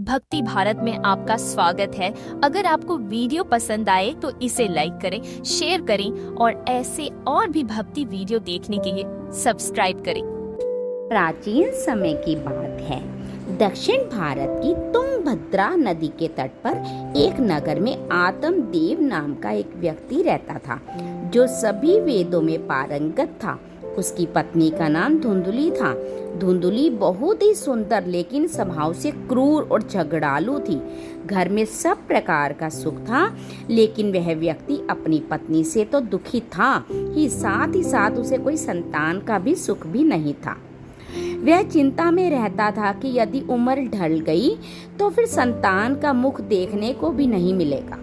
भक्ति भारत में आपका स्वागत है। अगर आपको वीडियो पसंद आए तो इसे लाइक करें, शेयर करें और ऐसे और भी भक्ति वीडियो देखने के लिए सब्सक्राइब करें। प्राचीन समय की बात है। दक्षिण भारत की तुंगभद्रा नदी के तट पर एक नगर में आत्मदेव नाम का एक व्यक्ति रहता था, जो सभी वेदों में पारंगत था। उसकी पत्नी का नाम धुंधुली था। धुंधुली बहुत ही सुंदर लेकिन स्वभाव से क्रूर और झगड़ालू थी। घर में सब प्रकार का सुख था, लेकिन वह व्यक्ति अपनी पत्नी से तो दुखी था ही साथ उसे कोई संतान का भी सुख भी नहीं था। वह चिंता में रहता था कि यदि उम्र ढल गई तो फिर संतान का मुख देखने को भी नहीं मिलेगा।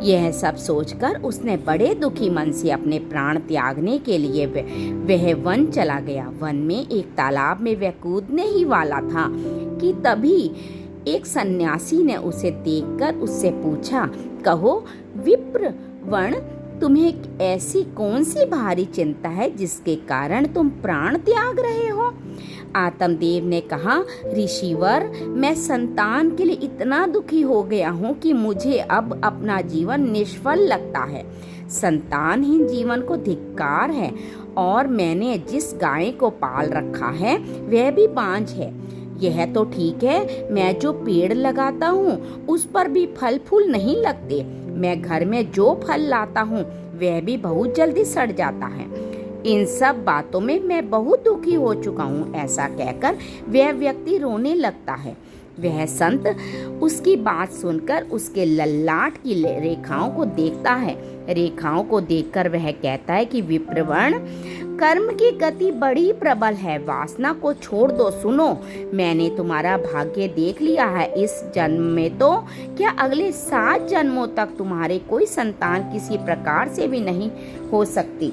यह सब सोचकर उसने बड़े दुखी मन से अपने प्राण त्यागने के लिए वह वन चला गया। वन में एक तालाब में वह कूदने ही वाला था कि तभी एक सन्यासी ने उसे देखकर उससे पूछा, कहो विप्र वण, तुम्हें ऐसी कौन सी भारी चिंता है जिसके कारण तुम प्राण त्याग रहे हो? आत्मदेव ने कहा, ऋषिवर, मैं संतान के लिए इतना दुखी हो गया हूँ कि मुझे अब अपना जीवन निष्फल लगता है। संतानहीन जीवन को धिक्कार है और मैंने जिस गाय को पाल रखा है वह भी बांझ है। यह तो ठीक है, मैं जो पेड़ लगाता हूँ उस पर भी फल फूल नहीं लगते। मैं घर में जो फल लाता हूँ वह भी बहुत जल्दी सड़ जाता है। इन सब बातों में मैं बहुत दुखी हो चुका हूँ। ऐसा कहकर वह व्यक्ति रोने लगता है। वह संत उसकी बात सुनकर उसके ललाट की रेखाओं को देखता है। रेखाओं को देखकर वह कहता है कि विप्रवण, कर्म की गति बड़ी प्रबल है, वासना को छोड़ दो। सुनो, मैंने तुम्हारा भाग्य देख लिया है। इस जन्म में तो क्या अगले 7 जन्मों तक तुम्हारे कोई संतान किसी प्रकार से भी नहीं हो सकती।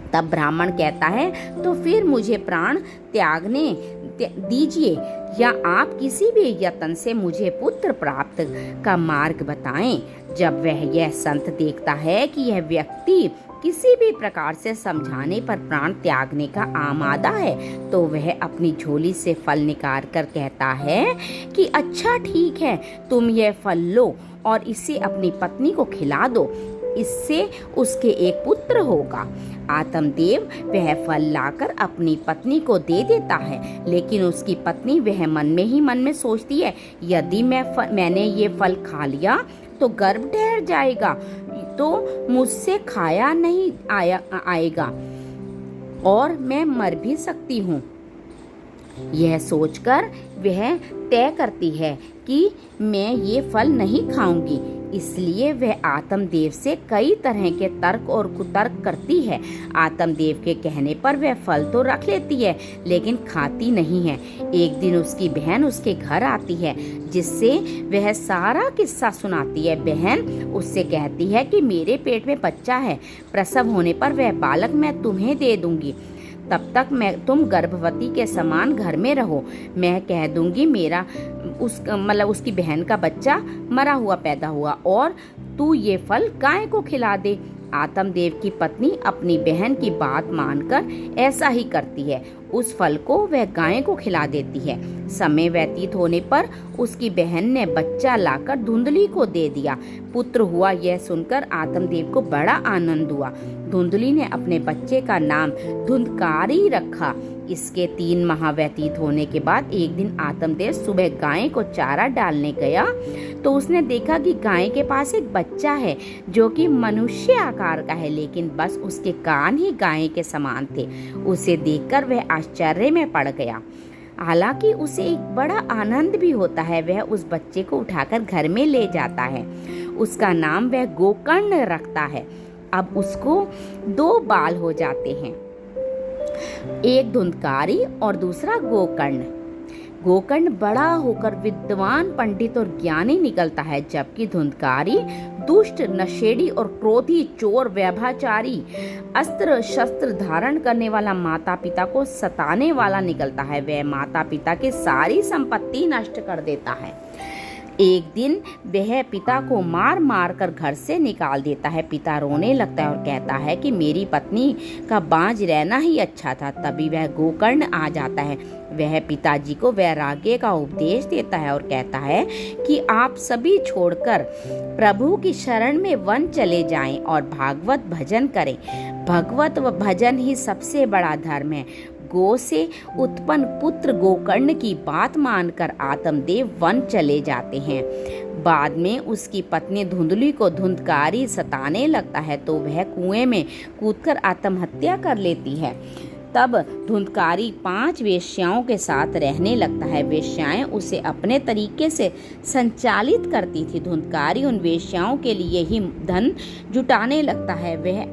तब ब्राह्मण कहता है, तो फिर मुझे प्राण त्यागने दीजिए, या आप किसी भी यत्न से मुझे पुत्र प्राप्त का मार्ग बताएं। जब वह यह संत देखता है कि यह व्यक्ति किसी भी प्रकार से समझाने पर प्राण त्यागने का आमादा है, तो वह अपनी झोली से फल निकाल कर कहता है कि अच्छा ठीक है, तुम यह फल लो और इसे अपनी पत्नी को खिला दो, इससे उसके एक पुत्र होगा। आत्मदेव वह फल लाकर अपनी पत्नी को दे देता है, लेकिन उसकी पत्नी वह मन में सोचती है, यदि मैंने ये फल खा लिया तो गर्भ ठहर जाएगा, तो मुझसे खाया नहीं आएगा और मैं मर भी सकती हूँ। यह सोचकर वह तय करती है कि मैं ये फल नहीं खाऊंगी। इसलिए वह आत्मदेव से कई तरह के तर्क और कुतर्क करती है। आत्मदेव के कहने पर वह फल तो रख लेती है, लेकिन खाती नहीं है। एक दिन उसकी बहन उसके घर आती है, जिससे वह सारा किस्सा सुनाती है। बहन उससे कहती है कि मेरे पेट में बच्चा है, प्रसव होने पर वह बालक मैं तुम्हें दे दूंगी, तब तक तुम गर्भवती के समान घर में रहो। मैं कह दूंगी मेरा उसकी बहन का बच्चा मरा हुआ पैदा हुआ और तू ये फल गाय को खिला दे। आत्मदेव की पत्नी अपनी बहन की बात मानकर ऐसा ही करती है। उस फल को वह गाय को खिला देती है। समय व्यतीत होने पर उसकी बहन ने बच्चा लाकर धुंधली को दे दिया। पुत्र हुआ यह सुनकर आत्मदेव को बड़ा आनंद हुआ। धुंधली ने अपने बच्चे का नाम धुंधकारी रखा। इसके 3 माह व्यतीत होने के बाद एक दिन आत्मदेव सुबह गाय को चारा डालने गया तो उसने देखा कि गाय के पास एक बच्चा है जो कि मनुष्य आकार का है, लेकिन बस उसके कान ही गाय के समान थे। उसे देखकर वह आश्चर्य में पड़ गया। हालांकि उसे एक बड़ा आनंद भी होता है। वह उस बच्चे को उठाकर घर में ले जाता है। उसका नाम वह गोकर्ण रखता है। अब उसको 2 बाल हो जाते हैं, एक धुंधकारी और दूसरा गोकर्ण। गोकर्ण बड़ा होकर विद्वान, पंडित और ज्ञानी निकलता है, जबकि धुंधकारी दुष्ट, नशेड़ी और क्रोधी, चोर, व्यभिचारी, अस्त्र शस्त्र धारण करने वाला, माता पिता को सताने वाला निकलता है। वह माता पिता की सारी संपत्ति नष्ट कर देता है। एक दिन वह पिता को मार मार कर घर से निकाल देता है। पिता रोने लगता है और कहता है कि मेरी पत्नी का बांझ रहना ही अच्छा था। तभी वह गोकर्ण आ जाता है। वह पिताजी को वैराग्य का उपदेश देता है और कहता है कि आप सभी छोड़कर प्रभु की शरण में वन चले जाएं और भागवत भजन करें। भगवत व भजन ही सबसे बड़ा धर्म है। गो से उत्पन्न पुत्र गोकर्ण की बात मानकर आत्मदेव वन चले जाते हैं। बाद में उसकी पत्नी धुंधली को धुंधकारी सताने लगता है तो वह कुएं में कूदकर आत्महत्या कर लेती है। तब धुंधकारी 5 वेश्याओं के साथ रहने लगता है। वेश्याएं उसे अपने तरीके से संचालित करती थी। धुंधकारी उन वेश्याओं के लिए ही धन जुटाने लगता है। वह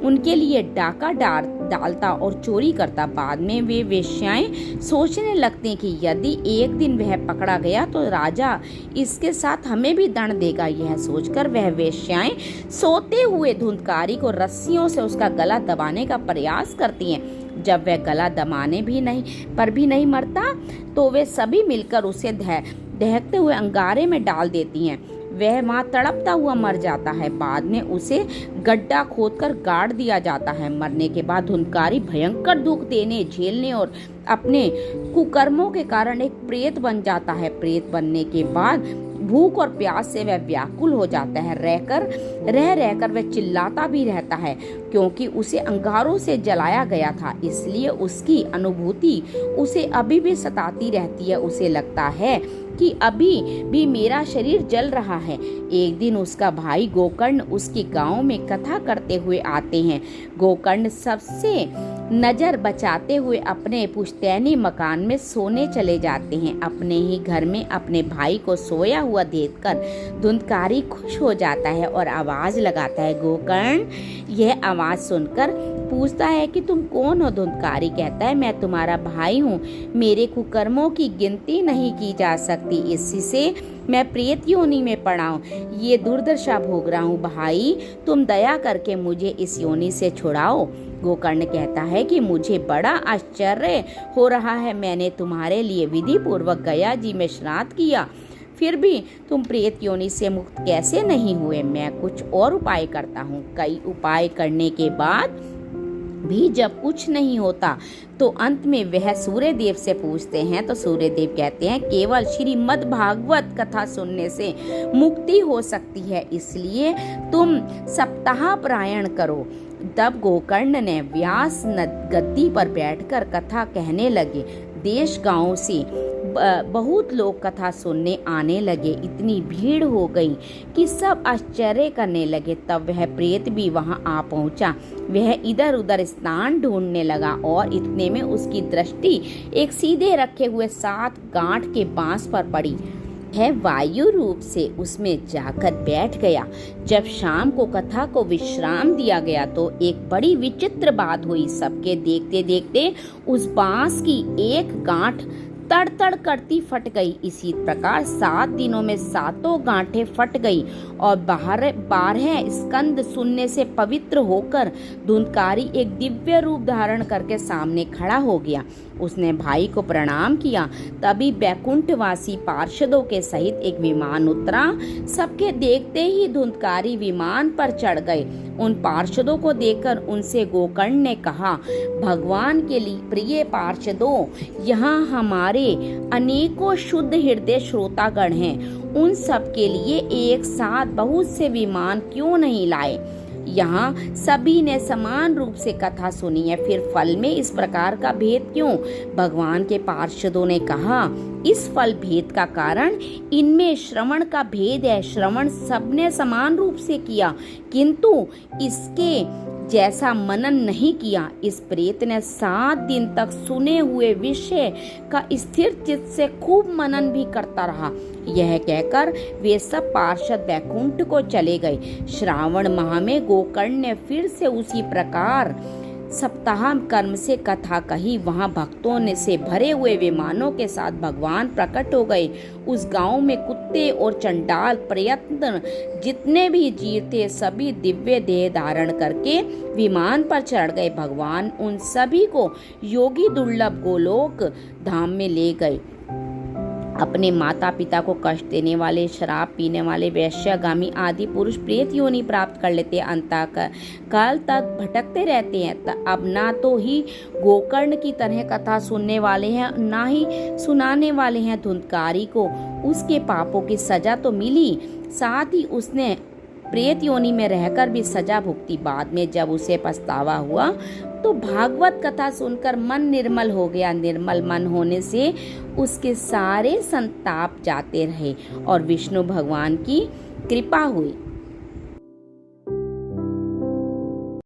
उनके लिए डाका डालता और चोरी करता। बाद में वे वेश्याएं सोचने लगते हैं कि यदि एक दिन वह पकड़ा गया तो राजा इसके साथ हमें भी दंड देगा। यह सोचकर वह वेश्याएं सोते हुए धुंधकारी को रस्सियों से उसका गला दबाने का प्रयास करती हैं। जब वह गला दबाने भी नहीं मरता तो वे सभी मिलकर उसे दहकते हुए अंगारे में डाल देती हैं। वह वहाँ तड़पता हुआ मर जाता है। बाद में उसे गड्ढा खोदकर गाड़ दिया जाता है। मरने के बाद धुंधकारी भयंकर दुख देने, झेलने और अपने कुकर्मों के कारण एक प्रेत बन जाता है। प्रेत बनने के बाद भूख और प्यास से वह व्याकुल हो जाता है। रहकर वह चिल्लाता भी रहता है क्योंकि उसे अंगारों से जलाया गया था। इसलिए उसकी अनुभूति उसे अभी भी सताती रहती है। उसे लगता है कि अभी भी मेरा शरीर जल रहा है। एक दिन उसका भाई गोकर्ण उसके गांव में कथा करते हुए आते हैं। गोकर्ण सबसे नजर बचाते हुए अपने पुश्तैनी मकान में सोने चले जाते हैं। अपने ही घर में अपने भाई को सोया हुआ देखकर धुंधकारी खुश हो जाता है और आवाज लगाता है। गोकर्ण यह आवाज सुनकर पूछता है कि तुम कौन हो? धुंधकारी कहता है मैं तुम्हारा भाई हूँ। मेरे कुकर्मों की गिनती नहीं की जा सकती। इसी से मैं प्रेत योनि में पड़ा हूँ। ये दुर्दशा भोग रहा हूँ। भाई तुम दया करके मुझे इस योनि से छुड़ाओ। गोकर्ण कहता है कि मुझे बड़ा आश्चर्य हो रहा है। मैंने तुम्हारे लिए विधि पूर्वक गया जी में श्राद्ध किया, फिर भी तुम प्रेत योनि से मुक्त कैसे नहीं हुए? मैं कुछ और उपाय करता हूँ। कई उपाय करने के बाद भी जब कुछ नहीं होता तो अंत में वह सूर्यदेव से पूछते हैं तो सूर्यदेव कहते हैं केवल श्रीमद् भागवत कथा सुनने से मुक्ति हो सकती है, इसलिए तुम सप्ताह पारायण करो। तब गोकर्ण ने व्यास गद्दी पर बैठकर कथा कहने लगे। देश गांव से बहुत लोग कथा सुनने आने लगे। इतनी भीड़ हो गई कि सब आश्चर्य करने लगे। तब वह प्रेत भी वहां आ पहुंचा। वह इधर उधर स्थान ढूंढने लगा और इतने में उसकी दृष्टि एक सीधे रखे हुए 7 गांठ के बांस पर पड़ी। है वायु रूप से उसमें जाकर बैठ गया। जब शाम को कथा को विश्राम दिया गया तो एक बड़ी विचित्र बात हुई। सबके देखते देखते उस बांस की एक गांठ तड़ करती फट गई। इसी प्रकार 7 दिनों में 7 गांठें फट गई और 12 स्कंद सुनने से पवित्र होकर धुंधकारी एक दिव्य रूप धारण करके सामने खड़ा हो गया। उसने भाई को प्रणाम किया। तभी बैकुंठवासी पार्षदों के सहित एक विमान उतरा। सबके देखते ही धुंधकारी विमान पर चढ़ गए। उन पार्षदों को देखकर उनसे गोकर्ण ने कहा, भगवान के लिए प्रिय पार्षदों, यहाँ हमारे अनेकों शुद्ध हृदय श्रोतागण हैं। उन सब के लिए एक साथ बहुत से विमान क्यों नहीं लाए? यहाँ सभी ने समान रूप से कथा सुनी है, फिर फल में इस प्रकार का भेद क्यों? भगवान के पार्षदों ने कहा, इस फल भेद का कारण इनमें श्रवण का भेद है। श्रवण सबने समान रूप से किया किंतु इसके जैसा मनन नहीं किया। इस प्रेत ने 7 दिन तक सुने हुए विषय का स्थिर चित्त से खूब मनन भी करता रहा। यह कहकर वे सब पार्षद बैकुंठ को चले गए। श्रावण माह में गोकर्ण ने फिर से उसी प्रकार सप्ताह कर्म से कथा कही। वहां भक्तों ने से भरे हुए विमानों के साथ भगवान प्रकट हो गए। उस गांव में कुत्ते और चंडाल प्रयत्न जितने भी जीव थे सभी दिव्य देह धारण करके विमान पर चढ़ गए। भगवान उन सभी को योगी दुर्लभ गोलोक धाम में ले गए। अपने माता पिता को कष्ट देने वाले, शराब पीने वाले, वैश्यगामी आदि पुरुष प्रेत योनि प्राप्त कर लेते हैं, अंतकाल तक भटकते रहते हैं। अब ना तो ही गोकर्ण की तरह कथा सुनने वाले हैं, ना ही सुनाने वाले हैं। धुंधकारी को उसके पापों की सजा तो मिली, साथ ही उसने प्रेत योनि में रहकर भी सजा भुगती। बाद में जब उसे पछतावा हुआ तो भागवत कथा सुनकर मन निर्मल हो गया। निर्मल मन होने से उसके सारे संताप जाते रहे और विष्णु भगवान की कृपा हुई।